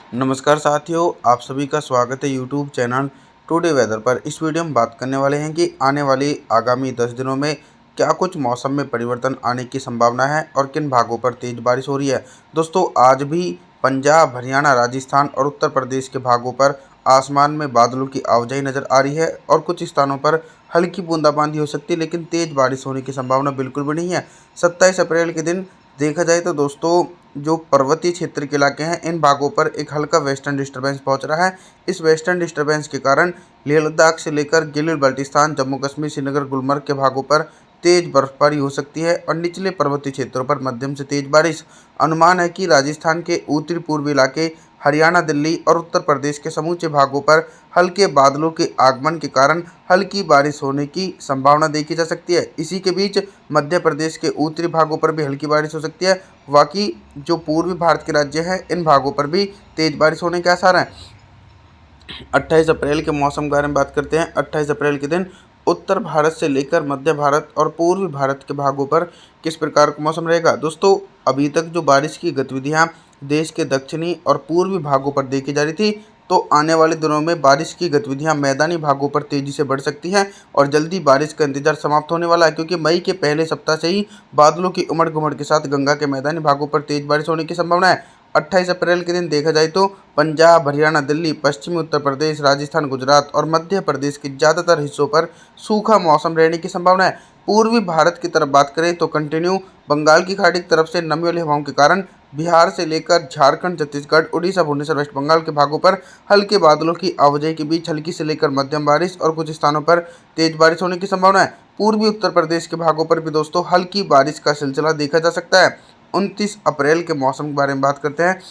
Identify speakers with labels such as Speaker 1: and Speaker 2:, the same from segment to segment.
Speaker 1: नमस्कार साथियों, आप सभी का स्वागत है यूट्यूब चैनल टुडे वेदर पर। इस वीडियो में बात करने वाले हैं कि आने वाली आगामी 10 दिनों में क्या कुछ मौसम में परिवर्तन आने की संभावना है और किन भागों पर तेज बारिश हो रही है। दोस्तों, आज भी पंजाब, हरियाणा, राजस्थान और उत्तर प्रदेश के भागों पर आसमान में बादलों की आवाजाही नज़र आ रही है और कुछ स्थानों पर हल्की बूंदाबांदी हो सकती है, लेकिन तेज बारिश होने की संभावना बिल्कुल भी नहीं है। 27 अप्रैल के दिन देखा जाए तो दोस्तों, जो पर्वतीय क्षेत्र के इलाके हैं, इन भागों पर एक हल्का वेस्टर्न डिस्टर्बेंस पहुंच रहा है। इस वेस्टर्न डिस्टर्बेंस के कारण लेह लद्दाख से लेकर गिलगित बाल्टिस्तान, जम्मू कश्मीर, श्रीनगर, गुलमर्ग के भागों पर तेज बर्फबारी हो सकती है और निचले पर्वतीय क्षेत्रों पर मध्यम से तेज बारिश। अनुमान है कि राजस्थान के उत्तरी पूर्वी इलाके, हरियाणा, दिल्ली और उत्तर प्रदेश के समूचे भागों पर हल्के बादलों के आगमन के कारण हल्की बारिश होने की संभावना देखी जा सकती है। इसी के बीच मध्य प्रदेश के उत्तरी भागों पर भी हल्की बारिश हो सकती है। बाकी जो पूर्वी भारत के राज्य हैं, इन भागों पर भी तेज बारिश होने के आसार हैं। 28 अप्रैल के मौसम के बारे में बात करते हैं। 28 अप्रैल के दिन उत्तर भारत से लेकर मध्य भारत और पूर्वी भारत के भागों पर किस प्रकार का मौसम रहेगा। दोस्तों, अभी तक जो बारिश की गतिविधियां देश के दक्षिणी और पूर्वी भागों पर देखी जा रही थी, तो आने वाले दिनों में बारिश की गतिविधियां मैदानी भागों पर तेजी से बढ़ सकती हैं और जल्दी बारिश का इंतजार समाप्त होने वाला है, क्योंकि मई के पहले सप्ताह से ही बादलों की उमड़ घुमड़ के साथ गंगा के मैदानी भागों पर तेज बारिश होने की संभावना है। 28 अप्रैल के दिन देखा जाए तो पंजाब, हरियाणा, दिल्ली, पश्चिमी उत्तर प्रदेश, राजस्थान, गुजरात और मध्य प्रदेश के ज़्यादातर हिस्सों पर सूखा मौसम रहने की संभावना है। पूर्वी भारत की तरफ बात करें तो कंटिन्यू बंगाल की खाड़ी की तरफ से नमी वाली हवाओं के कारण बिहार से लेकर झारखंड, छत्तीसगढ़, उड़ीसा, भुवनेश्वर, वेस्ट बंगाल के भागों पर हल्के बादलों की आवाजाही के बीच हल्की से लेकर मध्यम बारिश और कुछ स्थानों पर तेज बारिश होने की संभावना है। पूर्वी उत्तर प्रदेश के भागों पर भी दोस्तों हल्की बारिश का सिलसिला देखा जा सकता है। 29 अप्रैल के मौसम के बारे में बात करते हैं।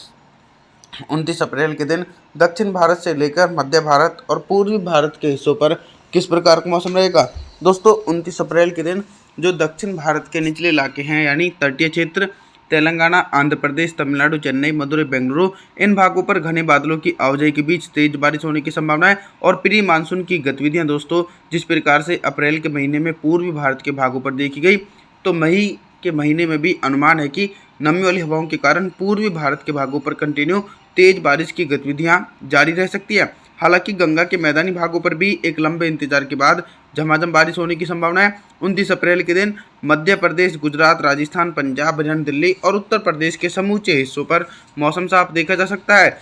Speaker 1: 29 अप्रैल के दिन दक्षिण भारत से लेकर मध्य भारत और पूर्वी भारत के हिस्सों पर किस प्रकार का मौसम रहेगा। दोस्तों, 29 अप्रैल के दिन जो दक्षिण भारत के निचले इलाके हैं, यानी तटीय क्षेत्र, तेलंगाना, आंध्र प्रदेश, तमिलनाडु, चेन्नई, मदुरई, बेंगलुरु, इन भागों पर घने बादलों की आवाजाही के बीच तेज बारिश होने की संभावना है। और प्री मानसून की गतिविधियां दोस्तों जिस प्रकार से अप्रैल के महीने में पूर्वी भारत के भागों पर देखी गई, तो मई के महीने में भी अनुमान है कि नमी वाली हवाओं के कारण पूर्वी भारत के भागों पर कंटिन्यू तेज बारिश की गतिविधियां जारी रह सकती है। हालांकि गंगा के मैदानी भागों पर भी एक लंबे इंतजार के बाद झमाझम बारिश होने की संभावना है। 29 अप्रैल के दिन मध्य प्रदेश, गुजरात, राजस्थान, पंजाब, हरियाणा, दिल्ली और उत्तर प्रदेश के समूचे हिस्सों पर मौसम साफ देखा जा सकता है।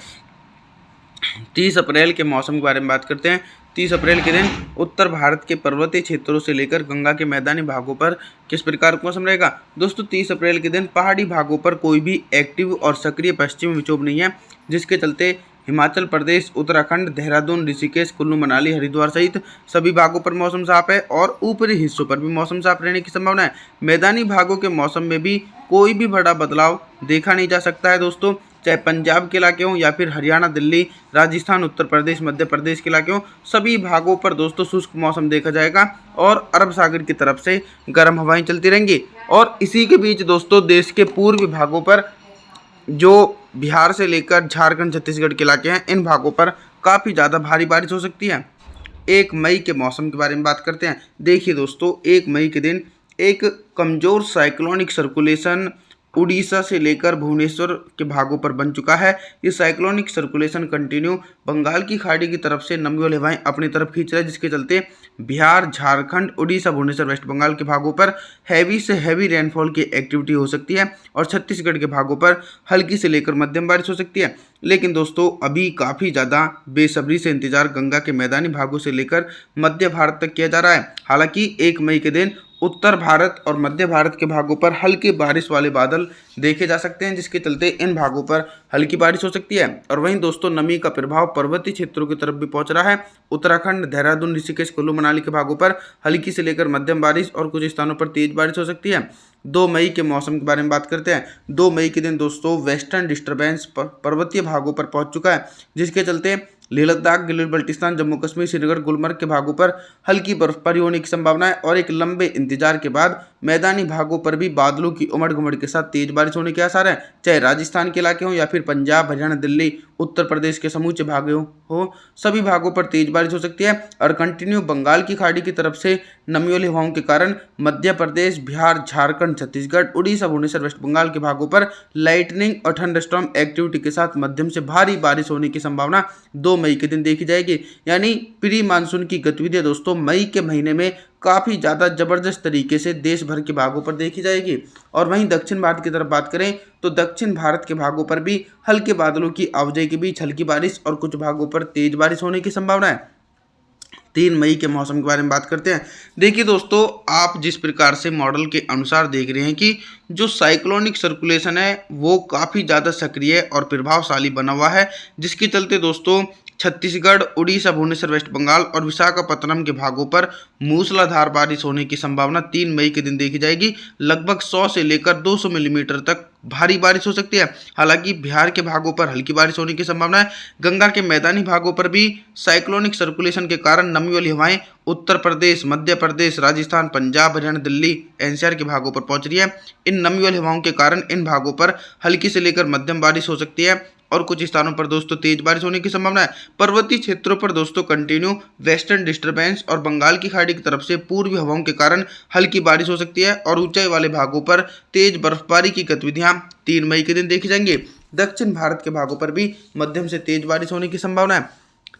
Speaker 1: 30 अप्रैल के मौसम के बारे में बात करते हैं। 30 अप्रैल के दिन उत्तर भारत के पर्वतीय क्षेत्रों से लेकर गंगा के मैदानी भागों पर किस प्रकार का मौसम रहेगा। दोस्तों, 30 अप्रैल के दिन पहाड़ी भागों पर कोई भी एक्टिव और सक्रिय पश्चिमी विक्षोभ नहीं है, जिसके चलते हिमाचल प्रदेश, उत्तराखंड, देहरादून, ऋषिकेश, कुल्लू मनाली, हरिद्वार सहित सभी भागों पर मौसम साफ है और ऊपरी हिस्सों पर भी मौसम साफ रहने की संभावना है। मैदानी भागों के मौसम में भी कोई भी बड़ा बदलाव देखा नहीं जा सकता है दोस्तों, चाहे पंजाब के इलाके हों या फिर हरियाणा, दिल्ली, राजस्थान, उत्तर प्रदेश, मध्य प्रदेश के इलाके हों, सभी भागों पर दोस्तों शुष्क मौसम देखा जाएगा और अरब सागर की तरफ से गर्म हवाएं चलती रहेंगी। और इसी के बीच दोस्तों देश के पूर्वी भागों पर, जो बिहार से लेकर झारखंड, छत्तीसगढ़ के इलाके हैं, इन भागों पर काफ़ी ज़्यादा भारी बारिश हो सकती है। 1 मई के मौसम के बारे में बात करते हैं। देखिए दोस्तों, 1 मई के दिन एक कमज़ोर साइक्लोनिक सर्कुलेशन उड़ीसा से लेकर भुवनेश्वर के भागों पर बन चुका है। ये साइक्लोनिक सर्कुलेशन कंटिन्यू बंगाल की खाड़ी की तरफ से नमी वाली हवाएं अपनी तरफ खींच रहा है, जिसके चलते बिहार, झारखंड, उड़ीसा, भुवनेश्वर, वेस्ट बंगाल के भागों पर हैवी से हैवी रेनफॉल की एक्टिविटी हो सकती है और छत्तीसगढ़ के भागों पर हल्की से लेकर मध्यम बारिश हो सकती है। लेकिन दोस्तों, अभी काफ़ी ज़्यादा बेसब्री से इंतजार गंगा के मैदानी भागों से लेकर मध्य भारत तक किया जा रहा है। हालांकि 1 मई के दिन उत्तर भारत और मध्य भारत के भागों पर हल्के बारिश वाले बादल देखे जा सकते हैं, जिसके चलते इन भागों पर हल्की बारिश हो सकती है। और वहीं दोस्तों नमी का प्रभाव पर्वतीय क्षेत्रों की तरफ भी पहुंच रहा है। उत्तराखंड, देहरादून, ऋषिकेश, कुल्लू मनाली के भागों पर हल्की से लेकर मध्यम बारिश और कुछ स्थानों पर तेज बारिश हो सकती है। 2 मई के मौसम के बारे में बात करते हैं। 2 मई के दिन दोस्तों वेस्टर्न डिस्टर्बेंस पर्वतीय भागों पर पहुंच चुका है, जिसके चलते लेह लद्दाख, गिलगित बाल्टिस्तान, जम्मू कश्मीर, श्रीनगर, गुलमर्ग के भागों पर हल्की बर्फबारी होने की संभावना है और एक लंबे इंतजार के बाद मैदानी भागों पर भी बादलों की उमड़ घुमड़ के साथ तेज बारिश होने के आसार हैं, चाहे राजस्थान के इलाके हों या फिर पंजाब, हरियाणा, दिल्ली, उत्तर प्रदेश के समूचे भाग हो, सभी भागों पर तेज बारिश हो सकती है। और कंटिन्यू बंगाल की खाड़ी की तरफ से नमी वाली हवाओं के कारण मध्य प्रदेश, बिहार, झारखंड, छत्तीसगढ़, उड़ीसा, भुवनेश्वर, वेस्ट बंगाल के भागों पर लाइटनिंग और थंडरस्टॉर्म एक्टिविटी के साथ मध्यम से भारी बारिश होने की संभावना 2 मई के दिन देखी जाएगी। यानी प्री मानसून की गतिविधियां दोस्तों मई के महीने में काफ़ी ज़्यादा ज़बरदस्त तरीके से देश भर के भागों पर देखी जाएगी। और वहीं दक्षिण भारत की तरफ बात करें तो दक्षिण भारत के भागों पर भी हल्के बादलों की आवाजाही के बीच हल्की बारिश और कुछ भागों पर तेज बारिश होने की संभावना है। 3 मई के मौसम के बारे में बात करते हैं। देखिए दोस्तों, आप जिस प्रकार से मॉडल के अनुसार देख रहे हैं कि जो साइक्लोनिक सर्कुलेशन है वो काफ़ी ज़्यादा सक्रिय और प्रभावशाली बना हुआ है, जिसके चलते दोस्तों छत्तीसगढ़, उड़ीसा, भुवनेश्वर, वेस्ट बंगाल और विशाखापत्तनम के भागों पर मूसलाधार बारिश होने की संभावना 3 मई के दिन देखी जाएगी। लगभग 100 से लेकर 200 मिलीमीटर तक भारी बारिश हो सकती है। हालांकि बिहार के भागों पर हल्की बारिश होने की संभावना है। गंगा के मैदानी भागों पर भी साइक्लोनिक सर्कुलेशन के कारण नमी वाली हवाएं उत्तर प्रदेश, मध्य प्रदेश, राजस्थान, पंजाब, हरियाणा, दिल्ली, एनसीआर के भागों पर पहुंच रही है। इन नमी वाली हवाओं के कारण इन भागों पर हल्की से लेकर मध्यम बारिश हो सकती है और कुछ स्थानों पर दोस्तों तेज बारिश होने की संभावना है। पर्वतीय क्षेत्रों पर दोस्तों कंटिन्यू वेस्टर्न डिस्टर्बेंस और बंगाल की खाड़ी की तरफ से पूर्वी हवाओं के कारण हल्की बारिश हो सकती है और ऊंचाई वाले भागों पर तेज बर्फबारी की गतिविधियां 3 मई के दिन देखी जाएंगी। दक्षिण भारत के भागों पर भी मध्यम से तेज बारिश होने की संभावना है।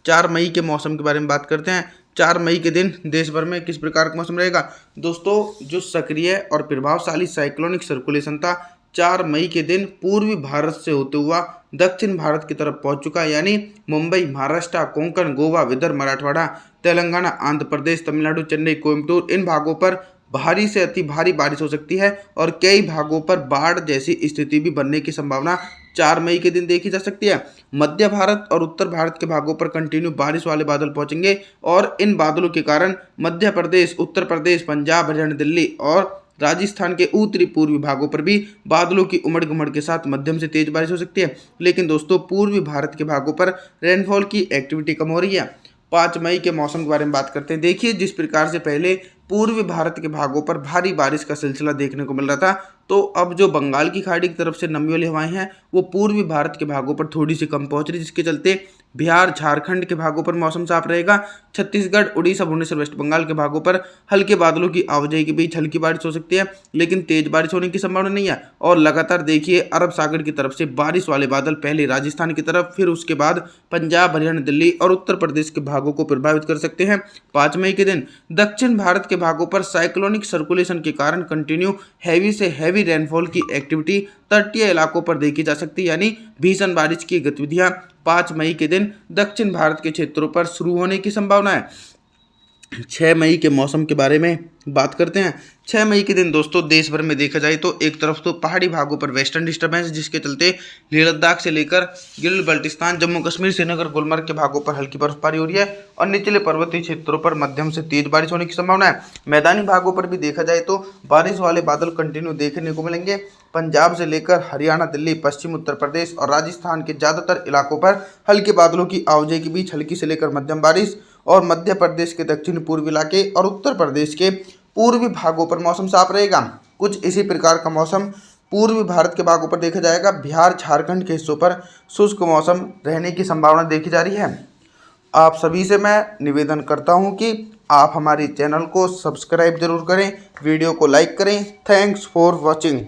Speaker 1: 4 मई के मौसम के बारे में बात करते हैं। 4 मई के दिन देश भर में किस प्रकार का मौसम रहेगा दोस्तों? जो सक्रिय और प्रभावशाली साइक्लोनिक सर्कुलेशन था 4 मई के दिन पूर्वी भारत से होते हुआ दक्षिण भारत की तरफ पहुंच चुका है। यानी मुंबई, महाराष्ट्र, कोंकण, गोवा, विदर्भ, मराठवाड़ा, तेलंगाना, आंध्र प्रदेश, तमिलनाडु, चेन्नई, कोयम्बटूर, इन भागों पर भारी से अति भारी बारिश हो सकती है और कई भागों पर बाढ़ जैसी स्थिति भी बनने की संभावना 4 मई के दिन देखी जा सकती है। मध्य भारत और उत्तर भारत के भागों पर कंटिन्यू बारिश वाले बादल पहुंचेंगे और इन बादलों के कारण मध्य प्रदेश, उत्तर प्रदेश, पंजाब, हरियाणा, दिल्ली और राजस्थान के उत्तरी पूर्वी भागों पर भी बादलों की उमड़ घुमड़ के साथ मध्यम से तेज बारिश हो सकती है। लेकिन दोस्तों पूर्वी भारत के भागों पर रेनफॉल की एक्टिविटी कम हो रही है। 5 मई के मौसम के बारे में बात करते हैं। देखिए, जिस प्रकार से पहले पूर्वी भारत के भागों पर भारी बारिश का सिलसिला देखने को मिल रहा था, तो अब जो बंगाल की खाड़ी की तरफ से नमी वाली हवाएं हैं वो पूर्वी भारत के भागों पर थोड़ी सी कम पहुंच रही, जिसके चलते बिहार, झारखंड के भागों पर मौसम साफ रहेगा। छत्तीसगढ़, उड़ीसा, भुवनेश्वर, वेस्ट बंगाल के भागों पर हल्के बादलों की आवाजाही के बीच हल्की बारिश हो सकती है, लेकिन तेज बारिश होने की संभावना नहीं है। और लगातार देखिए अरब सागर की तरफ से बारिश वाले बादल पहले राजस्थान की तरफ, फिर उसके बाद पंजाब, हरियाणा, दिल्ली और उत्तर प्रदेश के भागों को प्रभावित कर सकते हैं। 5 मई के दिन दक्षिण भारत के भागों पर साइक्लोनिक सर्कुलेशन के कारण कंटिन्यू हैवी से हैवी रेनफॉल की एक्टिविटी तटीय इलाकों पर देखी जा सकती है। यानी भीषण बारिश की गतिविधियां 5 मई के दिन दक्षिण भारत के क्षेत्रों पर शुरू होने की संभावना है। 6 मई के मौसम के बारे में बात करते हैं। 6 मई के दिन दोस्तों देश भर में देखा जाए तो एक तरफ तो पहाड़ी भागों पर वेस्टर्न डिस्टर्बेंस, जिसके चलते लेह लद्दाख से लेकर गिल बल्टिस्तान, जम्मू कश्मीर, श्रीनगर, गुलमर्ग के भागों पर हल्की बर्फबारी हो रही है और निचले पर्वतीय क्षेत्रों पर मध्यम से तेज बारिश होने की संभावना है। मैदानी भागों पर भी देखा जाए तो बारिश वाले बादल कंटिन्यू देखने को मिलेंगे। पंजाब से लेकर हरियाणा, दिल्ली, पश्चिम उत्तर प्रदेश और राजस्थान के ज़्यादातर इलाकों पर हल्के बादलों की आवाजाही के बीच हल्की से लेकर मध्यम बारिश और मध्य प्रदेश के दक्षिण पूर्वी इलाके और उत्तर प्रदेश के पूर्वी भागों पर मौसम साफ रहेगा। कुछ इसी प्रकार का मौसम पूर्वी भारत के भागों पर देखा जाएगा। बिहार, झारखंड के हिस्सों पर शुष्क मौसम रहने की संभावना देखी जा रही है। आप सभी से मैं निवेदन करता हूं कि आप हमारे चैनल को सब्सक्राइब जरूर करें, वीडियो को लाइक करें। Thanks for watching.